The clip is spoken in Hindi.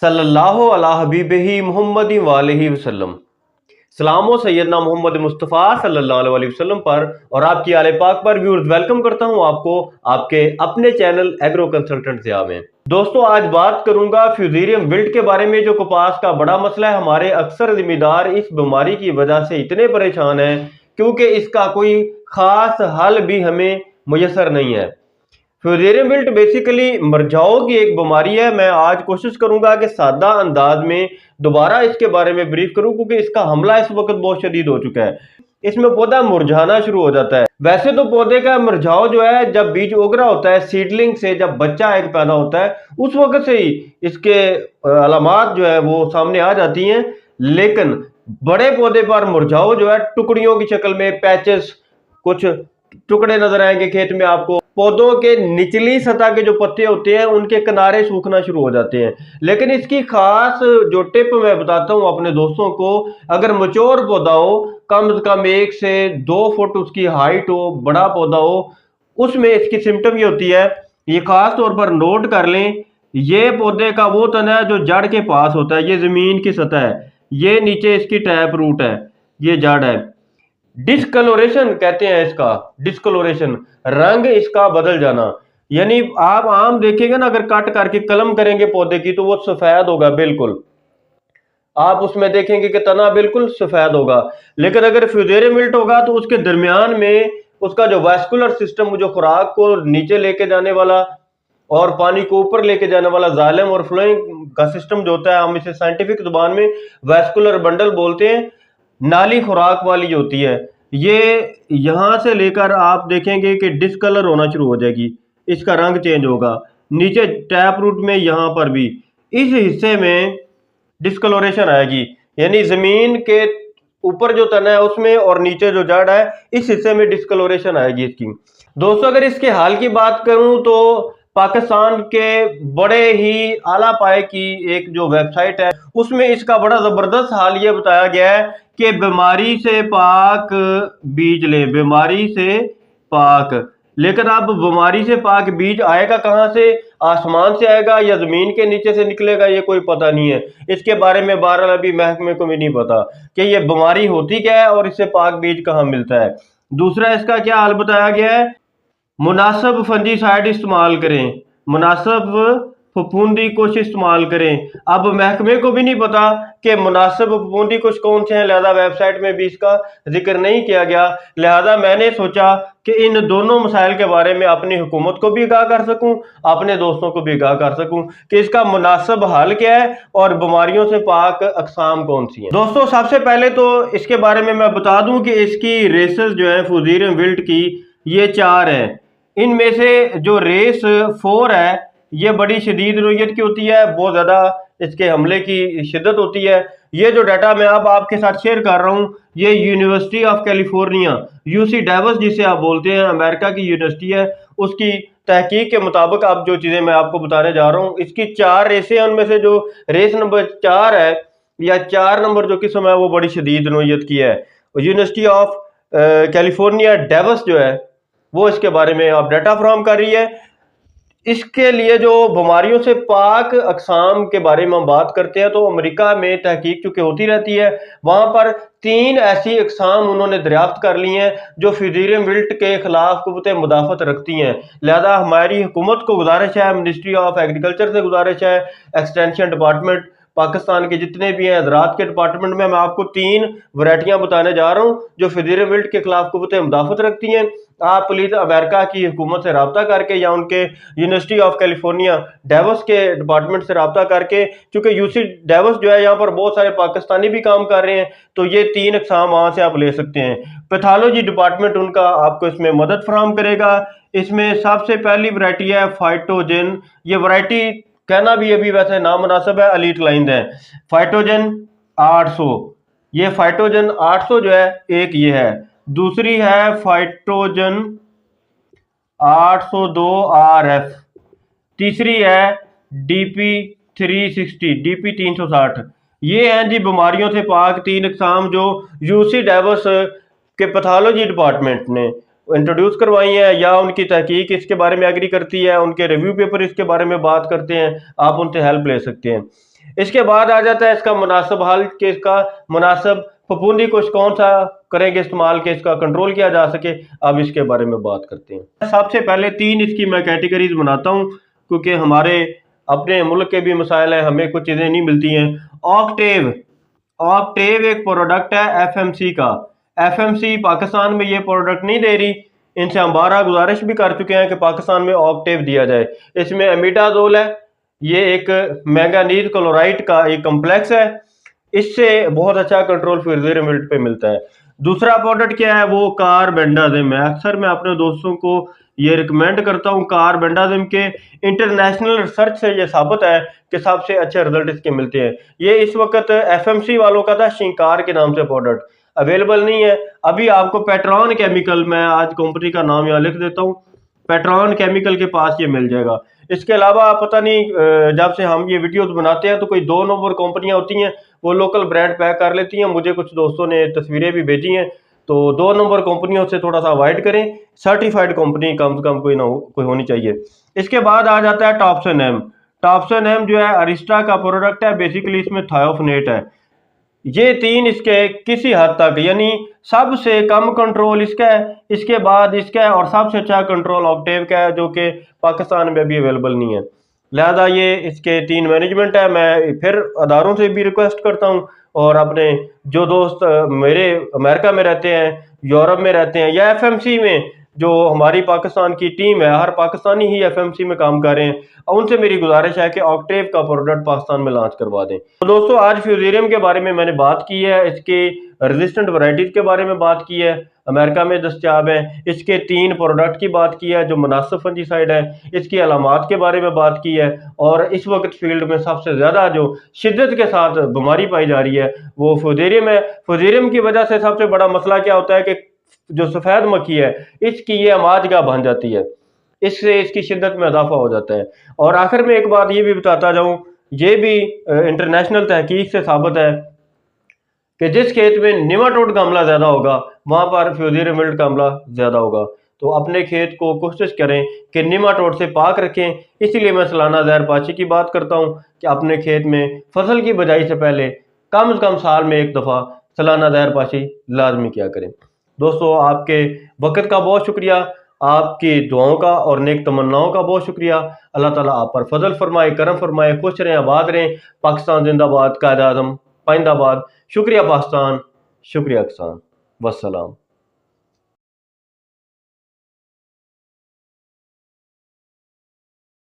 सल्लल्लाहु अला हबीबिही मुहम्मदी वालिही वसल्लम। सलामो सैयदना मोहम्मद मुस्तफ़ा सल्लल्लाहु अलैहि वसल्लम पर और आपकी आले पाक पर व्यूअर्स वेलकम करता हूं आपको आपके अपने चैनल एग्रो कंसल्टेंट ज़िया में। दोस्तों, आज बात करूंगा फ्यूजेरियम विल्ट के बारे में, जो कपास का बड़ा मसला है। हमारे अक्सर जिम्मेदार इस बीमारी की वजह से इतने परेशान हैं क्योंकि इसका कोई खास हल भी हमें मुयसर नहीं है। फ्यूजेरियम विल्ट बेसिकली मरझाओं की एक बीमारी है। मैं आज कोशिश करूंगा कि सादा अंदाज में दोबारा इसके बारे में ब्रीफ करूं, क्योंकि इसका हमला इस वक्त बहुत शदीद हो चुका है। इसमें पौधा मुरझाना शुरू हो जाता है। वैसे तो पौधे का मुरझाओ जो है, जब बीज उग रहा होता है, सीडलिंग से जब बच्चा एक पैदा होता है, उस वक्त से ही इसके अलामात जो है वो सामने आ जाती हैं। लेकिन बड़े पौधे पर मुरझाओ जो है टुकड़ियों की शक्ल में, पैचेस, कुछ टुकड़े नजर आएंगे खेत में आपको। पौधों के निचली सतह के जो पत्ते होते हैं उनके किनारे सूखना शुरू हो जाते हैं। लेकिन इसकी खास जो टिप मैं बताता हूं अपने दोस्तों को, अगर मैच्योर पौधा हो, कम से कम 1 से 2 फुट उसकी हाइट हो, बड़ा पौधा हो, उसमें इसकी सिम्टम ये होती है, ये खास तौर पर नोट कर लें। ये पौधे का वो तना है जो जड़ के पास होता है, ये जमीन की सतह है, ये नीचे इसकी टैप रूट है, ये जड़ है। डिस्कलोरेशन कहते हैं इसका, डिस्कलोरेशन, रंग इसका बदल जाना। यानी आप आम देखेंगे ना, अगर कट करके कलम करेंगे पौधे की तो वो सफेद होगा बिल्कुल, आप उसमें देखेंगे कि तना बिल्कुल सफेद होगा। लेकिन अगर फ्यूजेरियम विल्ट होगा तो उसके दरमियान में उसका जो वास्कुलर सिस्टम, जो खुराक को नीचे लेके जाने वाला और पानी को ऊपर लेके जाने वाला जाइलम और फ्लोइंग का सिस्टम जो होता है, हम इसे साइंटिफिक जुबान में वास्कुलर बंडल बोलते हैं, नाली खुराक वाली जो होती है, ये यहां से लेकर आप देखेंगे कि डिस्कलर होना शुरू हो जाएगी, इसका रंग चेंज होगा। नीचे टैप रूट में, यहां पर भी इस हिस्से में डिस्कलोरेशन आएगी। यानी जमीन के ऊपर जो तना है उसमें और नीचे जो जड़ है, इस हिस्से में डिस्कलोरेशन आएगी इसकी। दोस्तों, अगर इसके हाल की बात करूं तो पाकिस्तान के बड़े ही आला पाए की एक जो वेबसाइट है, उसमें इसका बड़ा जबरदस्त हाल ये बताया गया है कि बीमारी से पाक बीज लें, बीमारी से पाक। लेकिन अब बीमारी से पाक बीज आएगा कहां से? आसमान से आएगा या जमीन के नीचे से निकलेगा, ये कोई पता नहीं है। इसके बारे में बहरहाल अभी महकमे को भी नहीं पता कि ये बीमारी होती क्या है और इससे पाक बीज कहां मिलता है। दूसरा, इसका क्या हाल बताया गया है? मुनासिब फंजीसाइड इस्तेमाल करें, मुनासिब फफूंदी कुछ इस्तेमाल करें। अब महकमे को भी नहीं पता कि मुनासिब फफूंदी कुछ कौन से हैं, लिहाजा वेबसाइट में भी इसका जिक्र नहीं किया गया। लिहाजा मैंने सोचा कि इन दोनों मसाइल के बारे में अपनी हुकूमत को भी आगाह कर सकूं, अपने दोस्तों को भी आगाह कर सकूं कि इसका मुनासिब हल क्या है और बीमारियों से पाक अकसाम कौन सी हैं। दोस्तों, सबसे पहले तो इसके बारे में मैं बता दूं कि इसकी रेसेस जो है फ्यूजेरियम विल्ट की, ये 4 हैं। इनमें से जो रेस 4 है, ये बड़ी शदीद नोयत की होती है, बहुत ज़्यादा इसके हमले की शिद्दत होती है। ये जो डाटा मैं अब आपके साथ शेयर कर रहा हूँ, ये university of California, UC Davos जिसे आप बोलते हैं, अमेरिका की यूनिवर्सिटी है, उसकी तहकीक के मुताबिक अब जो चीज़ें मैं आपको बताने जा रहा हूँ, इसकी 4 रेसें हैं। उनमें से जो रेस नंबर 4 है या 4 नंबर जो किस्म है, वो बड़ी शदीद नोयत की है। यूनिवर्सिटी ऑफ कैलिफोर्निया डेवस जो है वो इसके बारे में आप डाटा फ्राहम कर रही है। इसके लिए जो बीमारियों से पाक अकसाम के बारे में हम बात करते हैं, तो अमेरिका में तहकीक चूंकि होती रहती है, वहां पर 3 ऐसी अकसाम उन्होंने दरियाफ्त कर ली हैं जो फ्यूजेरियम विल्ट के खिलाफ कुव्वत मुदाफत रखती हैं। लिहाजा हमारी हुकूमत को गुजारिश है, मिनिस्ट्री ऑफ एग्रीकल्चर से गुजारिश है, एक्सटेंशन डिपार्टमेंट, पाकिस्तान के जितने भी हैं ज़राअत के डिपार्टमेंट में, मैं आपको 3 वैरायटियां बताने जा रहा हूं जो फ्यूजेरियम विल्ट के खिलाफ कुव्वत मुदाफत रखती हैं। आप प्लीज़ अमेरिका की हुकूमत से रब्ता करके या उनके यूनिवर्सिटी ऑफ कैलिफोर्निया डेवस के डिपार्टमेंट से रब्ता करके, क्योंकि यूसी डेवस जो है यहाँ पर बहुत सारे पाकिस्तानी भी काम कर रहे हैं, तो ये 3 अकसाम वहाँ से आप ले सकते हैं। पैथोलॉजी डिपार्टमेंट उनका आपको इसमें मदद फराहम करेगा। इसमें सबसे पहली वैरायटी है फाइटोजन। ये वैरायटी कहना भी अभी वैसे नामुनासिब है, एलीट लाइन है। फाइटोजन 800, ये फाइटोजन 800 जो है, एक ये है। दूसरी है फाइटोजन 802 RF। तीसरी है DP 360, DP 360। ये हैं जी बीमारियों से पाक 3 अकसाम जो यूसी डेवस के पैथोलॉजी डिपार्टमेंट ने इंट्रोड्यूस करवाई है, या उनकी तहकीक इसके बारे में एग्री करती है, उनके रिव्यू पेपर इसके बारे में बात करते हैं, आप उनसे हेल्प ले सकते हैं। इसके बाद आ जाता है इसका मुनासिब हल, कि इसका मुनासिब फफूंदी कुछ कौन सा करेंगे इस्तेमाल के इसका कंट्रोल किया जा सके। अब इसके बारे में बात करते हैं। सबसे पहले तीन इसकी मैं कैटेगरीज बनाता हूँ, क्योंकि हमारे अपने मुल्क के भी मसाइल हैं, हमें कुछ चीज़ें नहीं मिलती हैं। ऑक्टेव, ऑक्टेव एक प्रोडक्ट है एफएमसी का। एफएमसी पाकिस्तान में ये प्रोडक्ट नहीं दे रही। इनसे हम बारह गुजारिश भी कर चुके हैं कि पाकिस्तान में ऑक्टेव दिया जाए। इसमें अमीडाजोल है, ये एक मैंगानीज क्लोराइड का एक कम्प्लेक्स है। इससे बहुत अच्छा कंट्रोल फिजियोमिल्ट पे मिलता है। दूसरा प्रोडक्ट क्या है, वो कार्बेंडाजिम है। अक्सर मैं अपने दोस्तों को ये रिकमेंड करता हूँ कार्बेंडाजिम के। इंटरनेशनल रिसर्च से ये साबित है कि सबसे अच्छे रिजल्ट इसके मिलते हैं। ये इस वक्त एफएमसी वालों का था शिंकार के नाम से प्रोडक्ट, अवेलेबल नहीं है अभी। आपको पेट्रॉन केमिकल, मैं आज कंपनी का नाम यहाँ लिख देता हूँ, पेट्रॉन केमिकल के पास ये मिल जाएगा। इसके अलावा पता नहीं जब से हम ये वीडियोस बनाते हैं तो कोई 2 नंबर कंपनियां होती हैं, वो लोकल ब्रांड पैक कर लेती हैं। मुझे कुछ दोस्तों ने तस्वीरें भी भेजी हैं, तो 2 नंबर कंपनियों से थोड़ा सा अवॉइड करें। सर्टिफाइड कंपनी कम से कम कोई होनी चाहिए। इसके बाद आ जाता है टॉप्सन एम। टॉप्सन एम जो है अरिस्टा का प्रोडक्ट है, बेसिकली इसमें थायोफनेट है। ये तीन इसके किसी हद तक, यानी सबसे कम कंट्रोल इसका है, इसके बाद इसका है, और सबसे अच्छा कंट्रोल ऑक्टेव का है, जो कि पाकिस्तान में भी अवेलेबल नहीं है। लिहाजा ये इसके तीन मैनेजमेंट है। मैं फिर अदारों से भी रिक्वेस्ट करता हूँ, और अपने जो दोस्त मेरे अमेरिका में रहते हैं, यूरोप में रहते हैं, या एफएमसी में जो हमारी पाकिस्तान की टीम है, हर पाकिस्तानी ही एफएमसी में काम कर रहे हैं, और उनसे मेरी गुजारिश है कि ऑक्टेव का प्रोडक्ट पाकिस्तान में लॉन्च करवा दें। तो दोस्तों आज फ्यूजेरियम के बारे में मैंने बात की है, इसके रेजिस्टेंट वैरायटीज के बारे में बात की है, अमेरिका में दस्तयाब है। इसके 3 प्रोडक्ट की बात की है जो मुनासिब फंजीसाइड है, इसकी अलामात के बारे में बात की है, और इस वक्त फील्ड में सबसे ज़्यादा जो शिद्दत के साथ बीमारी पाई जा रही है वो फ्यूजेरियम है। फ्यूजेरियम की वजह से सबसे बड़ा मसला क्या होता है कि जो सफ़ेद मक्खी है इसकी ये अमाजगा बन जाती है, इससे इसकी शिद्दत में इजाफा हो जाता है। और आखिर में एक बात ये भी बताता जाऊं, ये भी इंटरनेशनल तहकीक से साबित है कि जिस खेत में निमाटोड का हमला ज़्यादा होगा वहां पर फ्यूजेरियम विल्ट का हमला ज़्यादा होगा। तो अपने खेत को कोशिश करें कि निमाटोड से पाक रखें। इसीलिए मैं सालाना जहरपाशी की बात करता हूं कि अपने खेत में फसल की बजाई से पहले कम से कम साल में एक दफ़ा सालाना जहरपाशी लाजमी किया करें। दोस्तों आपके वक़्त का बहुत शुक्रिया, आपकी दुआओं का और नेक तमन्नाओं का बहुत शुक्रिया। अल्लाह ताला आप पर फजल फरमाए, करम फरमाए, खुश रहें, आबाद रहें। पाकिस्तान जिंदाबाद, कायद आज़म पाइंदाबाद। शुक्रिया पाकिस्तान, शुक्रिया किसान, वस्सलाम।